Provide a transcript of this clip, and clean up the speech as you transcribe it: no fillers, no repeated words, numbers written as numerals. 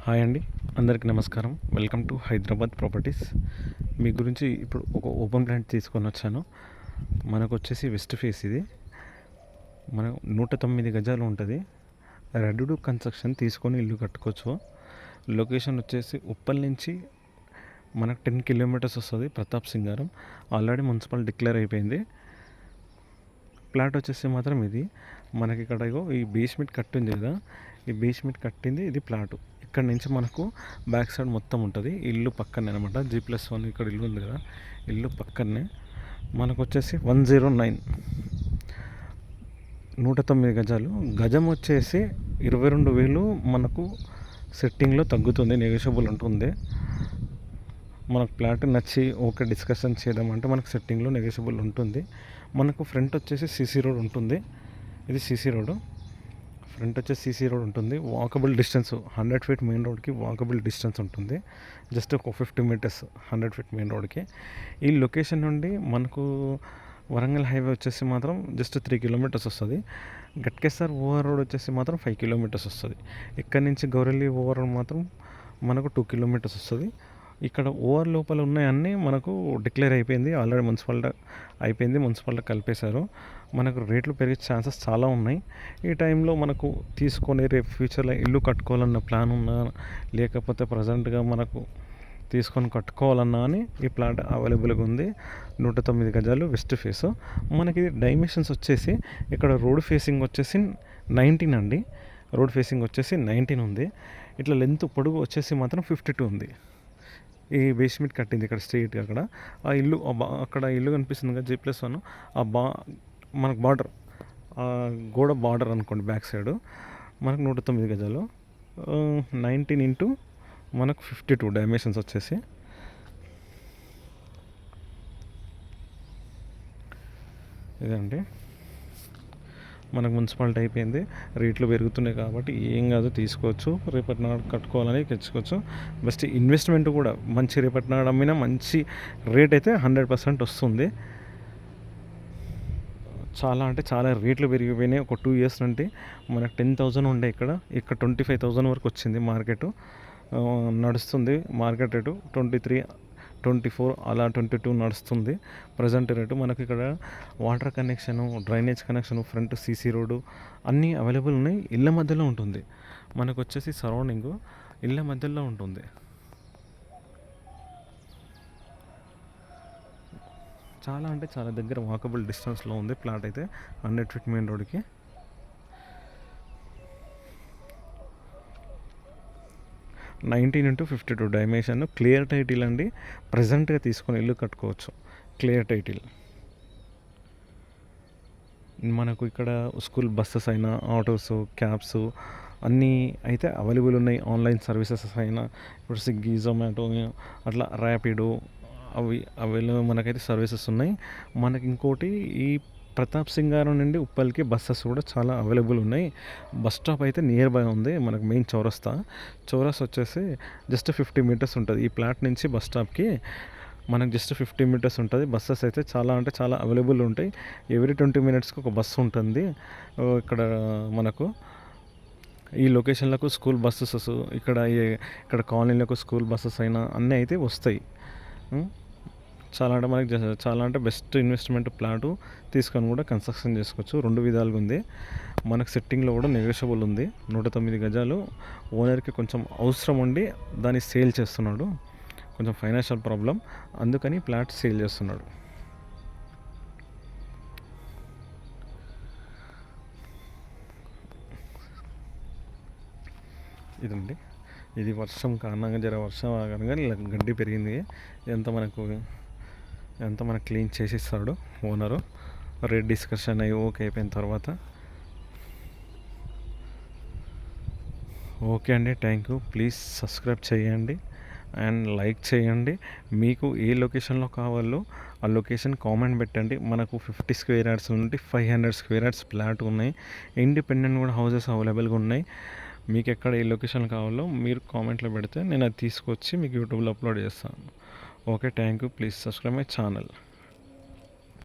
Hi అండి, అందరికీ నమస్కారం. Welcome to Hyderabad properties. మీ గురించి ఇప్పుడు ఒక ఓపెన్ ప్లాట్ తీసుకొని వచ్చాను. మనకు వచ్చేసి వెస్ట్ ఫేస్ ఇది. మనం 109 గజాలు ఉంటుంది. రెడ్డు కన్స్ట్రక్షన్ తీసుకొని ఇల్లు కట్టుకోవచ్చు. లొకేషన్ వచ్చేసి ఉప్పల్ నుంచి మనకు 10 కిలోమీటర్స్ వస్తుంది. ప్రతాప్ సింగారం ఆల్రెడీ మున్సిపల్ డిక్లేర్ అయిపోయింది. ప్లాట్ వచ్చేసి మాత్రం ఇది మనకి ఇక్కడ ఈ బేస్మెంట్ కట్టింది కదా, ఈ బేస్మెంట్ కట్టింది ఇది ప్లాటు. ఇక్కడ నుంచి మనకు బ్యాక్ సైడ్ మొత్తం ఉంటుంది. ఇల్లు పక్కనే అనమాట. G+1 ఇక్కడ ఇల్లు ఉంది కదా, ఇల్లు పక్కనే. మనకు వచ్చేసి 109 109 గజాలు. గజం వచ్చేసి 22,000 మనకు సెట్టింగ్లో తగ్గుతుంది, నెగోషియబుల్ ఉంటుంది. మనకు ప్లాట్ నచ్చి ఓకే డిస్కషన్ చేయడం అంటే మనకు సెట్టింగ్లో నెగోషియబుల్ ఉంటుంది. మనకు ఫ్రంట్ వచ్చేసి సీసీ రోడ్ ఉంటుంది. ఇది సీసీ రోడ్. ఫ్రంట్ వచ్చేసి సీసీ రోడ్ ఉంటుంది. వాకబుల్ డిస్టెన్స్ 100 ఫీట్ మెయిన్ రోడ్కి వాకబుల్ డిస్టెన్స్ ఉంటుంది. జస్ట్ ఒక 50 మీటర్స్ 100 ఫీట్ మెయిన్ రోడ్కి. ఈ లొకేషన్ నుండి మనకు వరంగల్ హైవే వచ్చేసి మాత్రం జస్ట్ 3 కిలోమీటర్స్ వస్తుంది. గట్కేసర్ ఓవర్ రోడ్ వచ్చేసి మాత్రం 5 కిలోమీటర్స్ వస్తుంది. ఇక్కడ నుంచి గౌరెల్లి ఓవర్ రోడ్ మాత్రం మనకు 2 కిలోమీటర్స్ వస్తుంది. ఇక్కడ ఓవర్ లోపల ఉన్నాయన్నీ మనకు డిక్లేర్ అయిపోయింది, ఆల్రెడీ మున్సిపాలిటీ అయిపోయింది, మున్సిపాలిటీ కలిపేశారు. మనకు రేట్లు పెరిగే ఛాన్సెస్ చాలా ఉన్నాయి. ఈ టైంలో మనకు తీసుకొని రేపు ఫ్యూచర్లో ఇల్లు కట్టుకోవాలన్న ప్లాన్ ఉన్నా, లేకపోతే ప్రజెంట్గా మనకు తీసుకొని కట్టుకోవాలన్నా అని ఈ ప్లాట్ అవైలబుల్గా ఉంది. 109 గజాలు వెస్ట్ ఫేస్. మనకి డైమెన్షన్స్ వచ్చేసి ఇక్కడ రోడ్ ఫేసింగ్ వచ్చేసి 19 అండి. రోడ్ ఫేసింగ్ వచ్చేసి 19 ఉంది. ఇట్లా లెంత్ పొడుగు వచ్చేసి మాత్రం 52 ఉంది. ఈ బేస్మెంట్ కట్టింది ఇక్కడ స్ట్రైట్గా. అక్కడ ఆ ఇల్లు అక్కడ ఇల్లు కనిపిస్తుంది కదా, G+1 మనకు బార్డర్, గోడ బార్డర్ అనుకోండి, బ్యాక్ సైడ్ మనకు 109 గజాలు. 19 ఇంటూ మనకు 52 డైమెన్షన్స్ వచ్చేసి. ఇదండి మనకు మున్సిపాలిటీ అయిపోయింది. రేట్లు పెరుగుతున్నాయి కాబట్టి ఏం కాదు, తీసుకోవచ్చు. రేపటి నాడు కట్టుకోవాలని తెచ్చుకోవచ్చు. బెస్ట్ ఇన్వెస్ట్మెంట్ కూడా మంచి, రేపటి నాడు అమ్మినా మంచి రేట్ అయితే 100% వస్తుంది. చాలా అంటే చాలా రేట్లు పెరిగిపోయినాయి. ఒక 2 ఇయర్స్ నుండి మనకు 10,000 ఉండే, ఇక్కడ 25,000 వరకు వచ్చింది. మార్కెట్ నడుస్తుంది. మార్కెట్ రేటు 23, 24 అలా 22 నడుస్తుంది ప్రజెంట్ రేటు. మనకి ఇక్కడ water connection, drainage connection, front CC road అన్నీ అవైలబుల్ ఉన్నాయి. ఇళ్ళ మధ్యలో ఉంటుంది. మనకు వచ్చేసి సరౌండింగ్ ఇళ్ళ మధ్యలో ఉంటుంది. చాలా అంటే చాలా దగ్గర వాకబుల్ డిస్టెన్స్లో ఉంది ప్లాట్ అయితే 100 ఫీట్ మెయిన్ రోడ్కి. Nineteen into 52 dimension. Clear title అండి. ప్రజెంట్గా తీసుకొని ఇల్లు కట్టుకోవచ్చు. Clear title. మనకు ఇక్కడ స్కూల్ బస్సెస్ అయినా, ఆటోస్, క్యాబ్స్ అన్నీ అయితే అవైలబుల్ ఉన్నాయి. ఆన్లైన్ సర్వీసెస్ అయినా ఇప్పుడు స్విగ్గీ, జొమాటో, అట్లా ర్యాపిడో అవి మనకైతే సర్వీసెస్ ఉన్నాయి. మనకి ఇంకోటి ఈ ప్రతాప్ సింగారం నుండి ఉప్పల్కి బస్సెస్ కూడా చాలా అవైలబుల్ ఉన్నాయి. బస్ స్టాప్ అయితే నియర్ బై ఉంది. మనకు మెయిన్ చౌరస్తా వచ్చేసి జస్ట్ 50 మీటర్స్ ఉంటుంది. ఈ ప్లాట్ నుంచి బస్ స్టాప్కి మనకు జస్ట్ 50 మీటర్స్ ఉంటుంది. బస్సెస్ అయితే చాలా అంటే చాలా అవైలబుల్ ఉంటాయి. ఎవ్రీ 20 మినిట్స్కి ఒక బస్సు ఉంటుంది. ఇక్కడ మనకు ఈ లొకేషన్లకు స్కూల్ బస్సెస్, ఇక్కడ కాలనీలకు స్కూల్ బస్సెస్ అయినా అన్నీ అయితే వస్తాయి. చాలా అంటే మనకి చాలా అంటే బెస్ట్ ఇన్వెస్ట్మెంట్ ప్లాటు. తీసుకొని కూడా కన్స్ట్రక్షన్ చేసుకోవచ్చు. 2 విధాలుగా ఉంది. మనకు సెట్టింగ్లో కూడా నెగోషియబుల్ ఉంది. 109 గజాలు. ఓనర్కి కొంచెం అవసరం ఉండి దాన్ని సేల్ చేస్తున్నాడు. కొంచెం ఫైనాన్షియల్ ప్రాబ్లం, అందుకని ప్లాట్ సేల్ చేస్తున్నాడు. ఇదండి. ఇది వర్షం కారణంగా వర్షం కారణంగా గడ్డి పెరిగింది. ఎంత మనకు క్లీన్ చేసిస్తాడు ఓనరు. రేట్ డిస్కషన్ అయ్యి ఓకే అయిపోయిన తర్వాత. ఓకే అండి, థ్యాంక్ యూ. ప్లీజ్ సబ్స్క్రైబ్ చేయండి అండ్ లైక్ చేయండి. మీకు ఏ లొకేషన్లో కావాలో ఆ లొకేషన్ కామెంట్ పెట్టండి. మనకు 50 స్క్వేర్ యార్డ్స్ నుండి 500 స్క్వేర్ యార్డ్స్ ప్లాట్ ఉన్నాయి. ఇండిపెండెంట్ కూడా హౌసెస్ అవైలబుల్గా ఉన్నాయి. మీకు ఎక్కడ ఏ లొకేషన్ కావాలో మీరు కామెంట్లో పెడితే నేను అది తీసుకొచ్చి మీకు యూట్యూబ్లో అప్లోడ్ చేస్తాను. Okay, thank you. Please subscribe my channel.